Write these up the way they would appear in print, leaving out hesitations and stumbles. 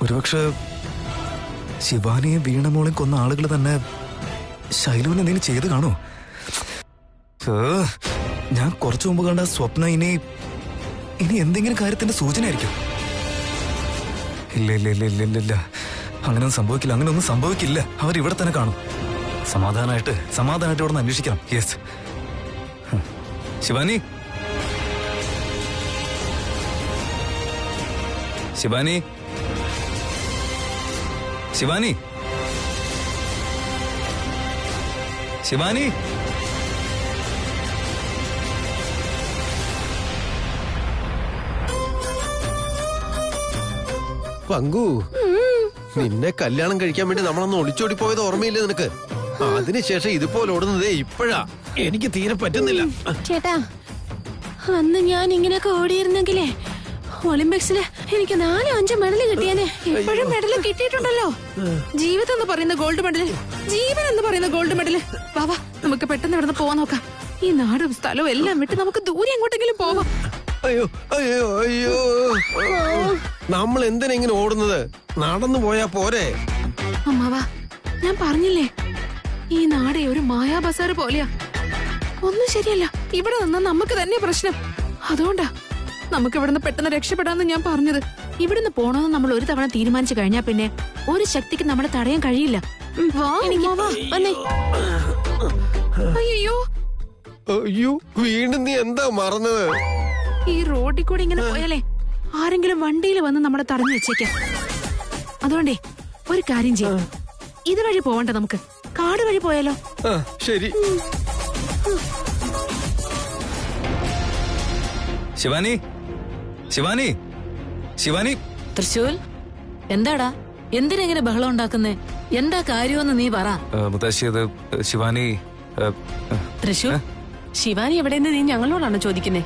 ഒരുപക്ഷെ ശിവാനിയെ വീണമോളെ കൊന്ന ആളുകൾ തന്നെ ശൈലുവിനെ എന്തെങ്കിലും ചെയ്ത് കാണോ? ഞാൻ കുറച്ചു മുമ്പ് കണ്ട സ്വപ്ന ഇനി എന്തെങ്കിലും കാര്യത്തിന്റെ സൂചനയായിരിക്കും. ഇല്ല ഇല്ല ഇല്ല ഇല്ല ഇല്ല ഇല്ല, അങ്ങനെയൊന്നും സംഭവിക്കില്ല, അങ്ങനെയൊന്നും സംഭവിക്കില്ല. അവരിവിടെ തന്നെ കാണും. സമാധാനമായിട്ട് ഇവിടെ നിന്ന് അന്വേഷിക്കണം. യെസ്. ശിവാനി, ശിവാനി, ശിവാനി, ശിവാനി. പങ്കു, നിന്നെ കല്യാണം കഴിക്കാൻ വേണ്ടി നമ്മളൊന്ന് ഒളിച്ചോടി പോയത് ഓർമ്മയില്ലേ നിനക്ക്? അതിനുശേഷം ഇതുപോലെ ഓടുന്നതേ ഇപ്പോഴാ. എനിക്ക് തീരെ പറ്റുന്നില്ല. ചേട്ടാ, അന്ന് ഞാൻ ഇങ്ങനെയൊക്കെ ഓടിയിരുന്നെങ്കിലേ ഒളിമ്പിക്സില് എനിക്ക് 4-5 മെഡൽ കിട്ടിയാനെ. ഇപ്പോഴും മെഡൽ കിട്ടിയിട്ടുണ്ടല്ലോ. ജീവിതം എന്ന് പറയുന്ന ഗോൾഡ് മെഡല്, ജീവൻ എന്ന് പറയുന്ന ഗോൾഡ് മെഡല്. വാവാ, നമുക്ക് പെട്ടെന്ന് ഇവിടുന്ന് പോവാൻ നോക്കാം. ഈ നാടും സ്ഥലവും എല്ലാം വിട്ട് നമുക്ക് ദൂരെ എങ്ങോട്ടെങ്കിലും പോവാം. അയ്യോ അയ്യോ അയ്യോ, നമ്മൾ എന്തിനാ ഇങ്ങനെ ഓടുന്നത്? നടന്നു പോയാ പോരെ? അമ്മാവാ, ഞാൻ പറഞ്ഞില്ലേ, ഈ നാടേ ഒരു മായാ ബസാറ് പോലെയാ. ഒന്നും ശരിയല്ല. ഇവിടെ നിന്നാ നമുക്ക് തന്നെ പ്രശ്നം. അതുകൊണ്ടാ നമുക്ക് ഇവിടുന്ന് പെട്ടെന്ന് രക്ഷപ്പെടാന്ന് ഞാൻ പറഞ്ഞത്. ഇവിടുന്ന് പോണമെന്ന് നമ്മൾ ഒരു തവണ തീരുമാനിച്ചു കഴിഞ്ഞാ പിന്നെ ഒരു ശക്തിക്ക് നമ്മളെ തടയാൻ കഴിയില്ല. അയ്യോ അയ്യോ, വീണ്ടും നീ എന്താ മറന്നത്? ഈ റോഡിൽ കൂടി ഇങ്ങനെ പോയാലേ ആരെങ്കിലും വണ്ടിയിൽ വന്ന് നമ്മളെ തടഞ്ഞു വെച്ചേക്കാം. അതുകൊണ്ടേ ഒരു കാര്യം ചെയ്യാം, ഇതുവഴി പോവണ്ട, നമുക്ക് കാട് വഴി പോയാലോ? ശരി. ശിവാനി, ശിവാനി, ശിവാനി. തൃശൂൽ, എന്താടാ? എന്തിനെങ്ങനെ ബഹളം ഉണ്ടാക്കുന്നേ? എന്താ കാര്യമെന്ന് നീ പറ. മുത്തശ്ശി, അത് ശിവാനി. തൃശൂൽ, ശിവാനി എവിടെയെന്ന് നീ ഞങ്ങളോടാണോ ചോദിക്കുന്നേ?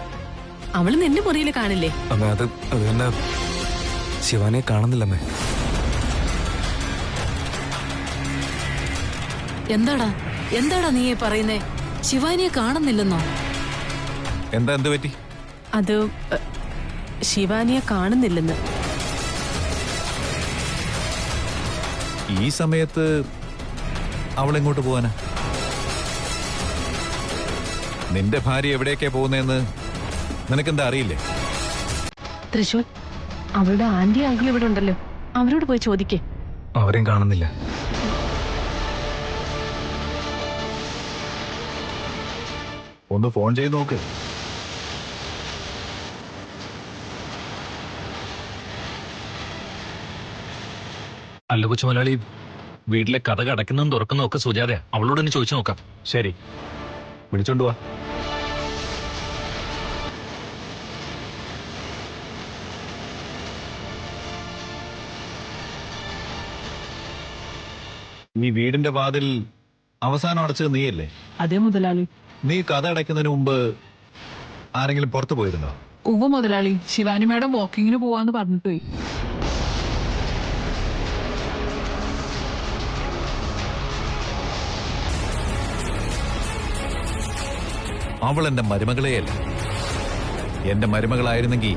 അവള് നിന്റെ മുറിയിൽ കാണില്ലേ? അമ്മ, അത് തന്നെ ശിവാനിയെ കാണുന്നില്ലമ്മേ. എന്താടാ നീ പറയുന്നേ? ശിവാനിയെ കാണുന്നില്ലെന്നോ? എന്ത് പറ്റി? അത് ശിവാനിയെ കാണുന്നില്ലെന്ന്. ഈ സമയത്ത് അവളെങ്ങോട്ട് പോവാനാ? നിന്റെ ഭാര്യ എവിടേക്കാ പോകുന്നതെന്ന് നിനക്കെന്താ അറിയില്ലേ? തൃശൂൽ, അവളുടെ ആന്റി അങ്കിൾ ഇവിടെ ഉണ്ടല്ലോ, അവരോട് പോയി ചോദിക്കേ. അവരെയും കാണുന്നില്ല. ഒന്ന് ഫോൺ ചെയ്ത് നോക്ക്. അല്ല കൊച്ചു മലയാളി, വീട്ടിലെ കഥ അടയ്ക്കുന്നതും തുറക്കുന്നതും ഒക്കെ സുജാതയാ. അവളോട് തന്നെ ചോദിച്ചു നോക്കാം. ശരി, വിളിച്ചോണ്ട് വാ. ഈ വീടിന്റെ വാതിൽ അവസാനം അടച്ചത് നീയല്ലേ? അതെ മുതലാളി. നീ കഥ അടയ്ക്കുന്നതിന് മുമ്പ് ആരെങ്കിലും പുറത്തു പോയിരുന്നോ? ഉവ്വ് മുതലാളി, ശിവാനി മാഡം വാക്കിങ്ങിന് പോവാന്ന് പറഞ്ഞിട്ട് പോയി. അവൾ എന്റെ മരുമകളെയല്ല. എന്റെ മരുമകളായിരുന്നെങ്കിൽ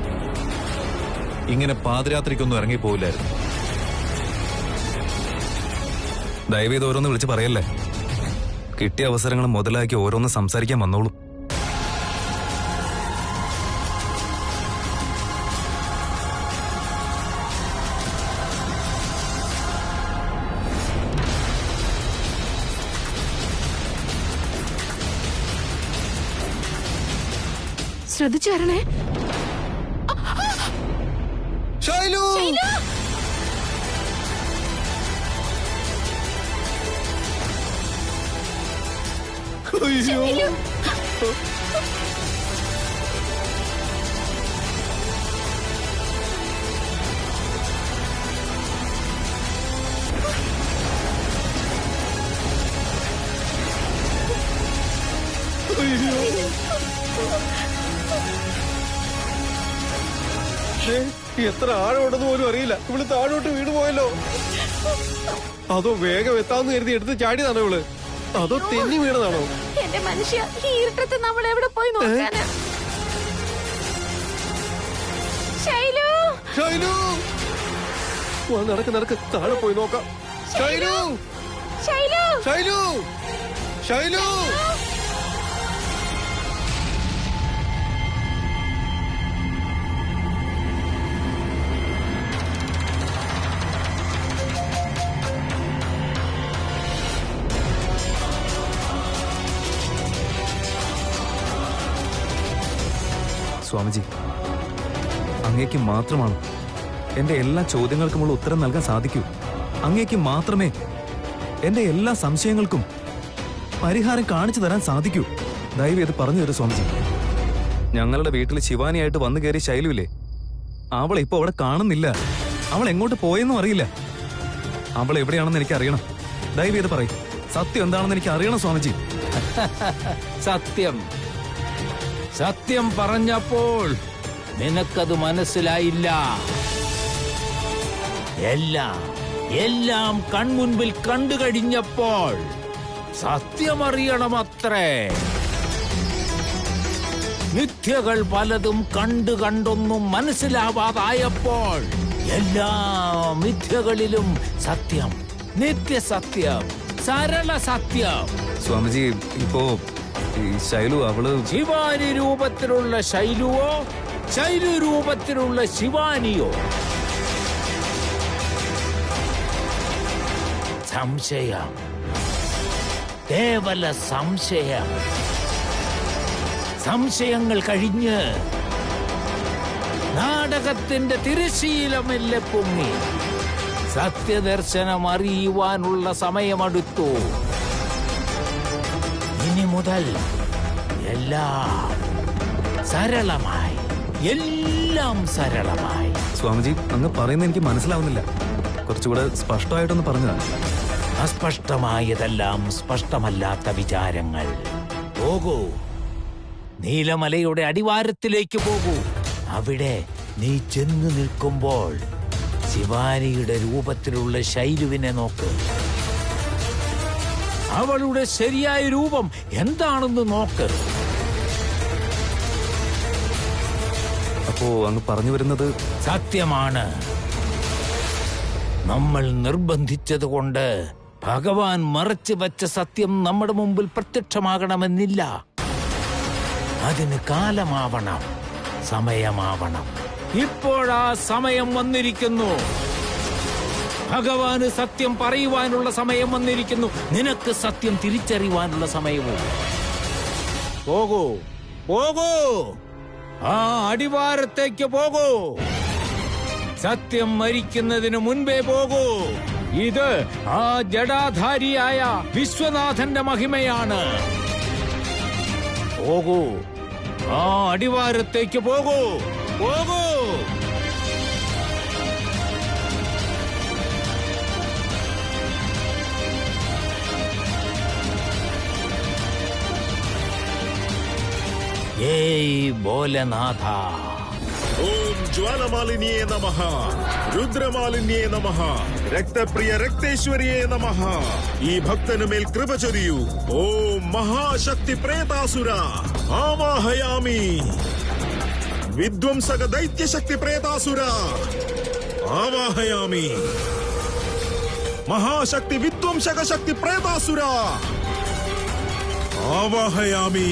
ഇങ്ങനെ പാതിരാത്രിക്കൊന്നും ഇറങ്ങിപ്പോവില്ലായിരുന്നു. ദയവേത് ഓരോന്ന് വിളിച്ച് പറയല്ലേ. കിട്ടിയ അവസരങ്ങൾ മുതലാക്കി ഓരോന്ന് സംസാരിക്കാൻ വന്നോളൂ. ശ്രദ്ധിച്ചു വരണേ. ശൈലു, അയ്യോ, എത്ര ആഴമുണ്ടെന്ന് പോലും അറിയില്ല. ഇവള് താഴോട്ട് വീണ് പോയല്ലോ. അതോ വേഗം എത്താന്ന് കരുതി എടുത്ത് ചാടിയതാണോ ഇവള്? അതോ തെന്നി വീണതാണോ? എന്റെ മനുഷ്യ, ഈ ഇരുട്ടത്ത് നമ്മൾ എവിടെ പോയി നോക്കാന്? ശൈലു, ശൈലു, നടക്ക് നടക്ക്, താഴെ പോയി നോക്കാം. ശൈലു, ശൈലു, ശൈലു. സ്വാമിജി, അങ്ങേക്ക് മാത്രമാണ് എന്റെ എല്ലാ ചോദ്യങ്ങൾക്കുമുള്ള ഉത്തരം നൽകാൻ സാധിക്കൂ. അങ്ങേക്ക് മാത്രമേ എന്റെ എല്ലാ സംശയങ്ങൾക്കും പരിഹാരം കാണിച്ചു തരാൻ സാധിക്കൂ. ദയവ് ഇത് പറഞ്ഞു തരൂ സ്വാമിജി. ഞങ്ങളുടെ വീട്ടിൽ ശിവാനിയായിട്ട് വന്നു കയറി ശൈലുവില്ലേ, അവളെ ഇപ്പൊ അവിടെ കാണുന്നില്ല. അവൾ എങ്ങോട്ട് പോയെന്നും അറിയില്ല. അവൾ എവിടെയാണെന്ന് എനിക്ക് അറിയണം. ദയവ് ഇത് പറയും, സത്യം എന്താണെന്ന് എനിക്ക് അറിയണം സ്വാമിജി. സത്യം സത്യം പറഞ്ഞപ്പോൾ നിനക്കത് മനസ്സിലായില്ല. എല്ലാം കൺമുൻപിൽ കണ്ടു കഴിഞ്ഞപ്പോൾ സത്യമറിയണമത്രേ. മിഥ്യകൾ പലതും കണ്ടൊന്നും മനസ്സിലാവാതായപ്പോൾ എല്ലാ മിഥ്യകളിലും സത്യം, നിത്യസത്യം, സരള സത്യം. സ്വാമിജി, ഇപ്പോ ഈ ശൈലു അവള് ശിവാനി രൂപത്തിലുള്ള ശൈലുവോ ശൈലു രൂപത്തിലുള്ള ശിവാനിയോ? സംശയം, കേവല സംശയം. സംശയങ്ങൾ കഴിഞ്ഞ് നാടകത്തിന്റെ തിരശീലമെല്ലെ പൊങ്ങി സത്യദർശനം അറിയുവാനുള്ള സമയമെടുത്തു. ഇനി മുതൽ എല്ലാം സരളമായി, എല്ലാം സരളമായി. സ്വാമിജി, അങ്ങ് പറയുന്നത് എനിക്ക് മനസ്സിലാവുന്നില്ല. കുറച്ചുകൂടെ സ്പഷ്ടമായിട്ടൊന്ന് പറഞ്ഞതാണ്. അസ്പഷ്ടമായതെല്ലാം സ്പഷ്ടമല്ലാത്ത വിചാരങ്ങൾ. പോകൂ, നീലമലയുടെ അടിവാരത്തിലേക്ക് പോകൂ. അവിടെ നീ ചെന്നു നിൽക്കുമ്പോൾ ശിവാനിയുടെ രൂപത്തിലുള്ള ശൈലുവിനെ നോക്ക്. അവളുടെ ശരിയായ രൂപം എന്താണെന്ന് നോക്ക്. അപ്പോ അങ്ങ് പറഞ്ഞു വരുന്നത് സത്യമാണ്. നമ്മൾ നിർബന്ധിച്ചതുകൊണ്ട് ഭഗവാൻ മറച്ചു വച്ച സത്യം നമ്മുടെ മുമ്പിൽ പ്രത്യക്ഷമാകണമെന്നില്ല. അതിന് കാലമാവണം, സമയമാവണം. ഇപ്പോഴാ സമയം വന്നിരിക്കുന്നു. ഭഗവാന് സത്യം പറയുവാനുള്ള സമയം വന്നിരിക്കുന്നു. നിനക്ക് സത്യം തിരിച്ചറിയുവാനുള്ള സമയവും. പോകൂ, പോകൂ, ആ അടിവാരത്തേക്ക് പോകൂ. സത്യം മരിക്കുന്നതിന് മുൻപേ പോകൂ. ഇത് ആ ജടാധാരിയായ വിശ്വനാഥന്റെ മഹിമയാണ്. പോകൂ, ആ അടിവാരത്തേക്ക് പോകൂ, പോകൂ. ഏയ് ഭോലനാഥ. ഓം ജ്വാലമാലിന്യേ നമഃ, രുദ്രമാലിന്യേ നമഃ, രക്തപ്രിയ രക്തേശ്വരിയേ നമഃ. ഈ ഭക്തനുമേൽ കൃപ ചൊരിയൂ. ഓം മഹാശക്തി പ്രേതാസുര ആവാഹയാമി. വിധ്വംസക ദൈത്യശക്തി പ്രേതാസുര ആവാഹയാമി. മഹാശക്തി വിധ്വംസക ശക്തി പ്രേതാസുര ആവാഹയാമി.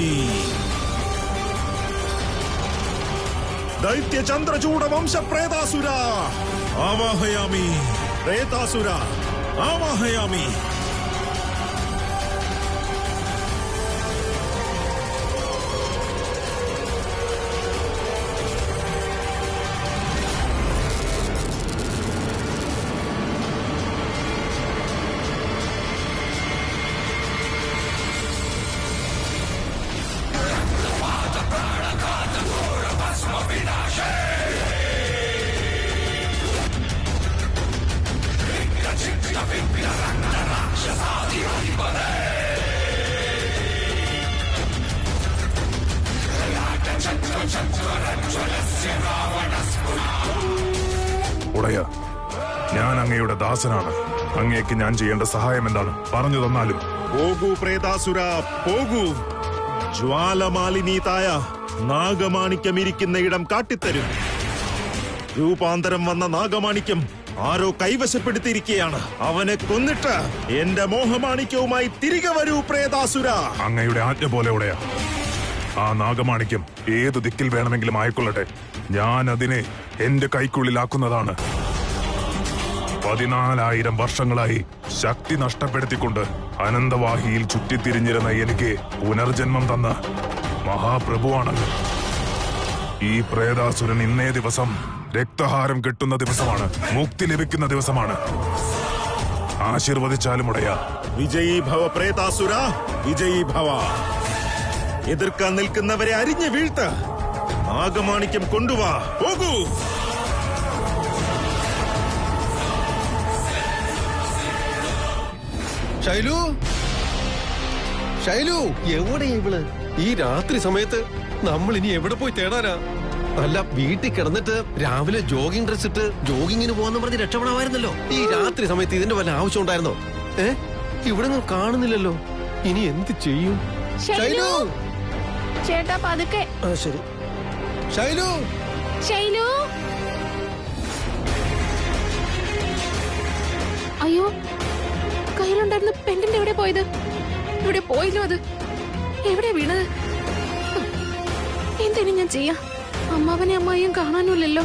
ദൈത്യ ചന്ദ്രചൂഡ വംശ പ്രേതാസുര ആവാഹയാമി. പ്രേതാസുര ആവാഹയാമി. ഉടയ, ഞാൻ അങ്ങയുടെ ദാസനാണ്. അങ്ങേക്ക് ഞാൻ ചെയ്യേണ്ട സഹായം എന്താണ്? പറഞ്ഞു തന്നാലും. പോകൂ പ്രേതാസുര, പോകൂ. ജ്വാലമാലിനീതായ നാഗമാണിക്യം ഇരിക്കുന്ന ഇടം കാട്ടിത്തരും. രൂപാന്തരം വന്ന നാഗമാണിക്യം ആരോ കൈവശപ്പെടുത്തിയിരിക്കുകയാണ്. അവനെ കൊന്നിട്ട് എന്റെ മോഹമാണിക്യവുമായി തിരികെ വരൂ പ്രേതാസുര. അങ്ങയുടെ ആജ്ഞ പോലെ ഉടയാ. ആ നാഗമാണിക്യം ഏതു ദിക്കിൽ വേണമെങ്കിലും ആയിക്കൊള്ളട്ടെ, ഞാൻ അതിനെ എന്റെ കൈക്കുള്ളിലാക്കുന്നതാണ്. 14,000 വർഷങ്ങളായി ശക്തി നഷ്ടപ്പെടുത്തിക്കൊണ്ട് അനന്തവാഹിയിൽ ചുറ്റിത്തിരിഞ്ഞിരുന്ന എനിക്ക് പുനർജന്മം തന്ന മഹാപ്രഭുവാണ്. ഈ പ്രേതാസുരൻ ഇന്നേ ദിവസം രക്തഹാരം കിട്ടുന്ന ദിവസമാണ്, മുക്തി ലഭിക്കുന്ന ദിവസമാണ്. ആശീർവദിച്ചാലും ഉടയാ. വിജയീ ഭവ പ്രേതാസുര, വിജയീ ഭവ. എതിർക്കാൻ നിൽക്കുന്നവരെ അരിഞ്ഞു വീഴ്ത്ത്. നാഗമാണിക്യം കൊണ്ടുവാ, പോകൂ. ശൈലു, ശൈലു, എവിടെയാ ഇവള്? ഈ രാത്രി സമയത്ത് നമ്മൾ ഇനി എവിടെ പോയി തേടാനാ? അല്ല, വീട്ടിൽ കിടന്നിട്ട് രാവിലെ ജോഗിംഗ് ഡ്രസ് ഇട്ട് ജോഗിങ്ങിന് പോകാന്ന് പറഞ്ഞ് രക്ഷപ്പെടാമായിരുന്നല്ലോ. ഈ രാത്രി സമയത്ത് ഇതിന്റെ വല്ല ആവശ്യം ഉണ്ടായിരുന്നോ? ഇവിടെ ഒന്നും കാണുന്നില്ലല്ലോ. ഇനി എന്ത് ചെയ്യും? ശൈലു, ചേട്ടാ പതുക്കെ. ശരി. ശൈലു, ശൈലു. അയ്യോ, കയ്യിലുണ്ടായിരുന്ന പെണ്ണിന്റെ എവിടെ പോയത്? ഇവിടെ പോയില്ലോ. അത് എവിടെ വീണത്? എന്തിനും ഞാൻ ചെയ്യാ? അമ്മാവനെ അമ്മായിയും കാണാനുമില്ലല്ലോ.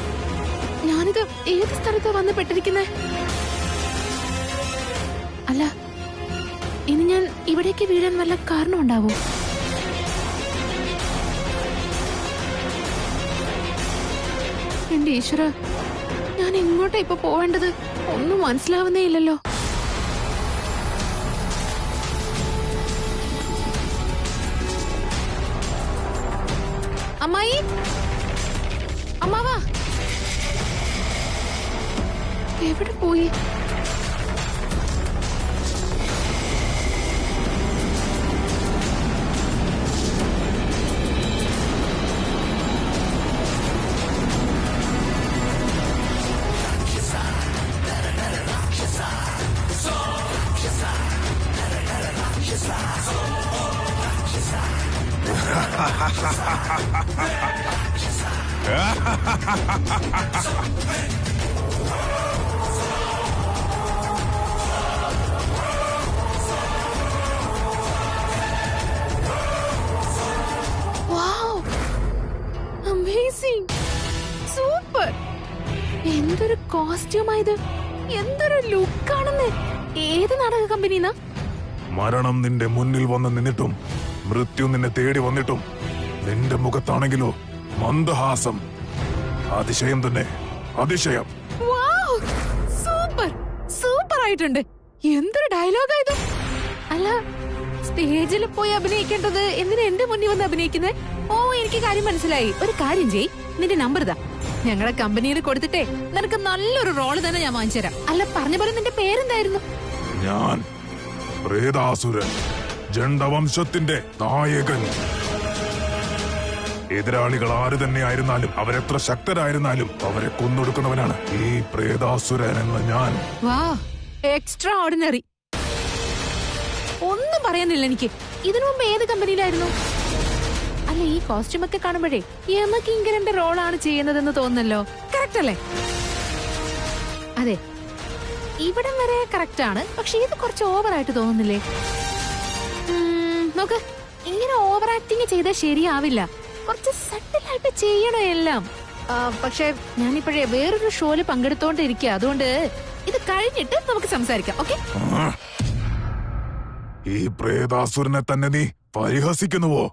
ഞാനിത് ഏത് സ്ഥലത്താ വന്ന് പെട്ടിരിക്കുന്നേ? അല്ല, ഇനി ഞാൻ ഇവിടേക്ക് വീഴാൻ വല്ല കാരണം ഉണ്ടാവോ? എന്റെ ഈശ്വര, ഞാൻ എങ്ങോട്ടാ ഇപ്പൊ പോവേണ്ടത്? ഒന്നും മനസ്സിലാവുന്നേ ഇല്ലല്ലോ. അമ്മായി, അമ്മാവാ, എവിടെ പോയി? സൂപ്പർ! എന്തൊരു കോസ്റ്റ്യൂമായത്, എന്തൊരു ലുക്കാണെന്ന്. ഏത് നാടക കമ്പനിന്നാ? മരണം നിന്റെ മുന്നിൽ വന്ന് നിന്നിട്ടും മൃത്യു നിന്നെ തേടി വന്നിട്ടും നിന്റെ മുഖത്താണെങ്കിലോ മന്ദഹാസം. അതിശയം തന്നെ, അതിശയം. സൂപ്പർ, സൂപ്പർ ആയിട്ടുണ്ട്. എന്തൊരു ഡയലോഗാ ഇത്. അല്ല, സ്റ്റേജിൽ പോയി അഭിനയിക്കേണ്ടത് എന്തിനാ എന്റെ മുന്നിൽ വന്ന് അഭിനയിക്കുന്നത്? ഓ, എനിക്ക് കാര്യം മനസ്സിലായി. ഒരു കാര്യം ചെയ്, നിന്റെ നമ്പർ ഇതാ, ഞങ്ങളുടെ കമ്പനിയിൽ കൊടുത്തിട്ടേ നിനക്ക് നല്ലൊരു റോള് തന്നെ ഞാൻ വാങ്ങിച്ചു തരാം. അല്ല, പറഞ്ഞ പോലെ നിന്റെ പേരെന്തായിരുന്നു? ഞാൻ പ്രേതാസുരൻ, ജണ്ഡവംശത്തിന്റെ നായകൻ. എതിരാളികൾ ആര് തന്നെയായിരുന്നാലും, അവരെത്ര ശക്തരായിരുന്നാലും അവരെ കൊന്നൊടുക്കുന്നവനാണ് ഈ പ്രേതാസുരൻ എന്ന ഞാൻ. വാ, എക്സ്ട്രാ ഓർഡിനറി. ഒന്നും പറയാനില്ല എനിക്ക്. ഇതിനു മുമ്പ് ഏത് കമ്പനിയിലായിരുന്നു? അല്ല, ഈ കോസ്റ്റ്യൂം ഒക്കെ കാണുമ്പോഴേ യമകിങ്കരന്റെ റോളാണ് ചെയ്യുന്നതെന്ന് തോന്നുന്നല്ലോ. കറക്റ്റ് അല്ലേ? അതെ, ഇവിടം വരെ കറക്റ്റ് ആണ്. പക്ഷെ ഇത് കുറച്ച് ഓവറായിട്ട് തോന്നുന്നില്ലേ? നോക്ക്, ഇങ്ങനെ ഓവർ ആക്ടിങ് ചെയ്താൽ ശരിയാവില്ല. കുറച്ച് സട്ടിലായിട്ട് ചെയ്യണോ എല്ലാം. പക്ഷെ ഞാനിപ്പോഴേ വേറൊരു ഷോയില് പങ്കെടുത്തോണ്ടിരിക്കുക. അതുകൊണ്ട് ഇത് കഴിഞ്ഞിട്ട് നമുക്ക് സംസാരിക്കാം, ഓക്കെ? ഈ പ്രേതാസുരനെ തന്നെ നീ പരിഹസിക്കുന്നുവോ?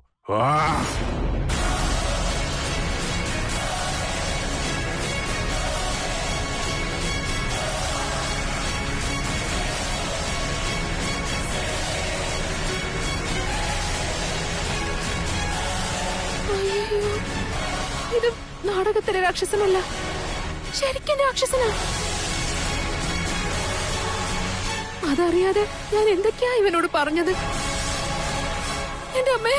ഇത് നാടകത്തിലെ രാക്ഷസനല്ല, ശരിക്കും രാക്ഷസനാ. അതറിയാതെ ഞാൻ എന്തൊക്കെയാ ഇവനോട് പറഞ്ഞത്? എന്റെ അമ്മേ,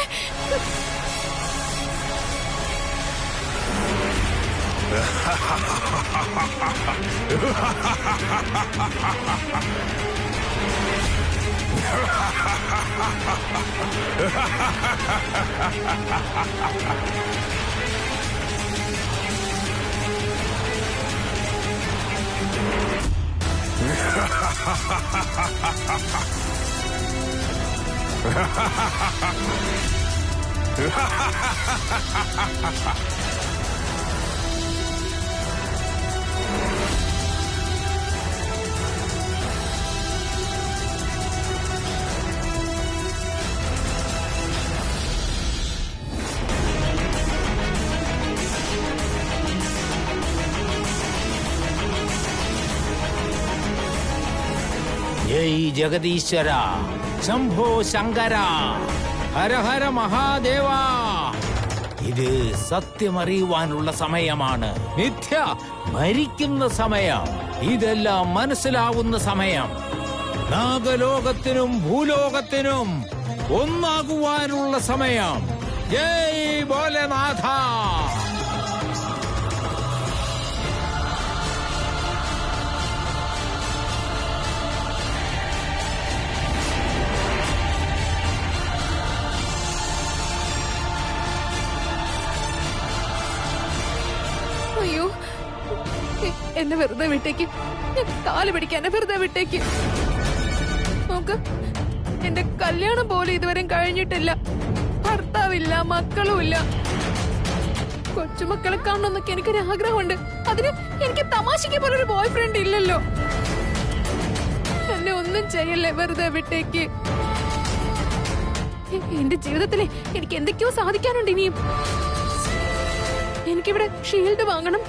ജയ് ജഗദീശ്വര, ശംഭോ ശങ്കര, ഹര ഹര മഹാദേവ. ഇത് സത്യമറിയുവാനുള്ള സമയമാണ്. മിഥ്യ മരിക്കുന്ന സമയം. ഇതെല്ലാം മനസ്സിലാവുന്ന സമയം. നാഗലോകത്തിനും ഭൂലോകത്തിനും ഒന്നാകുവാനുള്ള സമയം. ജയ് ഭോലേനാഥ. അയ്യോ, എന്നെ വെറുതെ വിട്ടേക്ക്. കാല് പിടിക്കാൻ എന്നെ വെറുതെ വിട്ടേക്ക്. നോക്ക്, എന്റെ കല്യാണം പോലും ഇതുവരെ കഴിഞ്ഞിട്ടില്ല. ഭർത്താവില്ല, മക്കളുമില്ല. കൊച്ചുമക്കളെ കാണണമെന്നൊക്കെ എനിക്കൊരു ആഗ്രഹമുണ്ട്. അതിന് എനിക്ക് തമാശയ്ക്ക് പോലൊരു ബോയ് ഫ്രണ്ട് ഇല്ലല്ലോ. എന്നെ ഒന്നും ചെയ്യല്ലേ, വെറുതെ വിട്ടേക്ക്. എന്റെ ജീവിതത്തില് എനിക്ക് എന്തൊക്കെയോ സാധിക്കാനുണ്ട് ഇനിയും. എനിക്കിവിടെ ഷീൽഡ് വാങ്ങണം,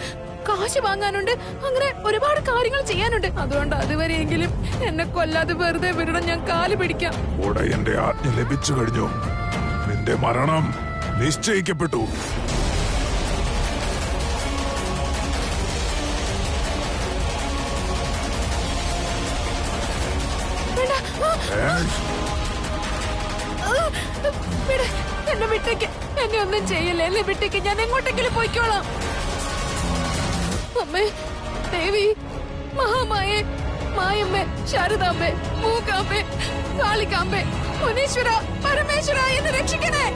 കാശ് വാങ്ങാനുണ്ട്, അങ്ങനെ ഒരുപാട് കാര്യങ്ങൾ ചെയ്യാനുണ്ട്. അതുകൊണ്ട് അതുവരെയെങ്കിലും എന്നെ കൊല്ലാതെ വെറുതെ വിടണം. ഞാൻ കാല് പിടിക്കാം. ഉടയന്റെ ആജ്ഞ ലഭിച്ചു കഴിഞ്ഞു. നിന്റെ മരണം നിശ്ചയിക്കപ്പെട്ടു. എന്നെ വിട്ടേക്ക്. എന്നെ ഒന്നും ചെയ്യല്ലേ, എന്നെ വിട്ടേക്ക്. ഞാൻ എങ്ങോട്ടെങ്കിലും പോയിക്കോളാം. അമ്മേ, ദേവി, മഹാമായേ, മായമ്മേ, ശാരദാമ്മേ, മൂകാമ്മേ, കാളികാമ്മേ, മുനീശ്വര, പരമേശ്വര, എന്നെ രക്ഷിക്കണേ.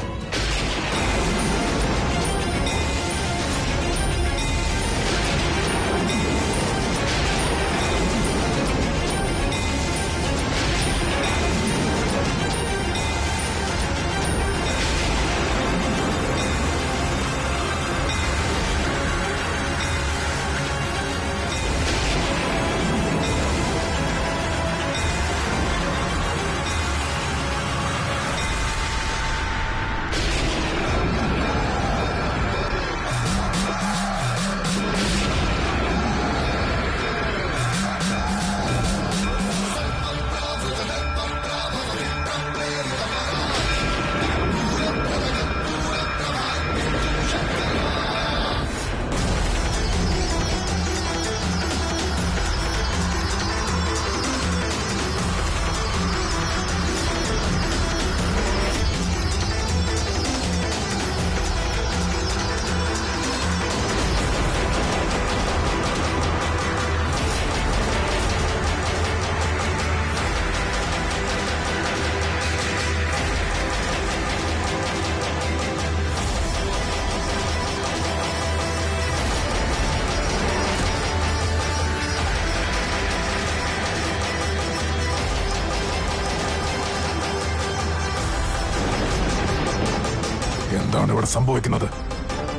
എന്താണ് ഇവിടെ സംഭവിക്കുന്നത്?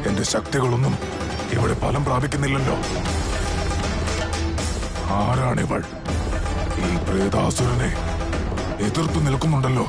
എന്റെ ശക്തികളൊന്നും ഇവിടെ ഫലം പ്രാപിക്കുന്നില്ലല്ലോ. ആരാണിവൾ? ഈ പ്രേതാസുരനെ എതിർത്ത് നിൽക്കുന്നുണ്ടല്ലോ.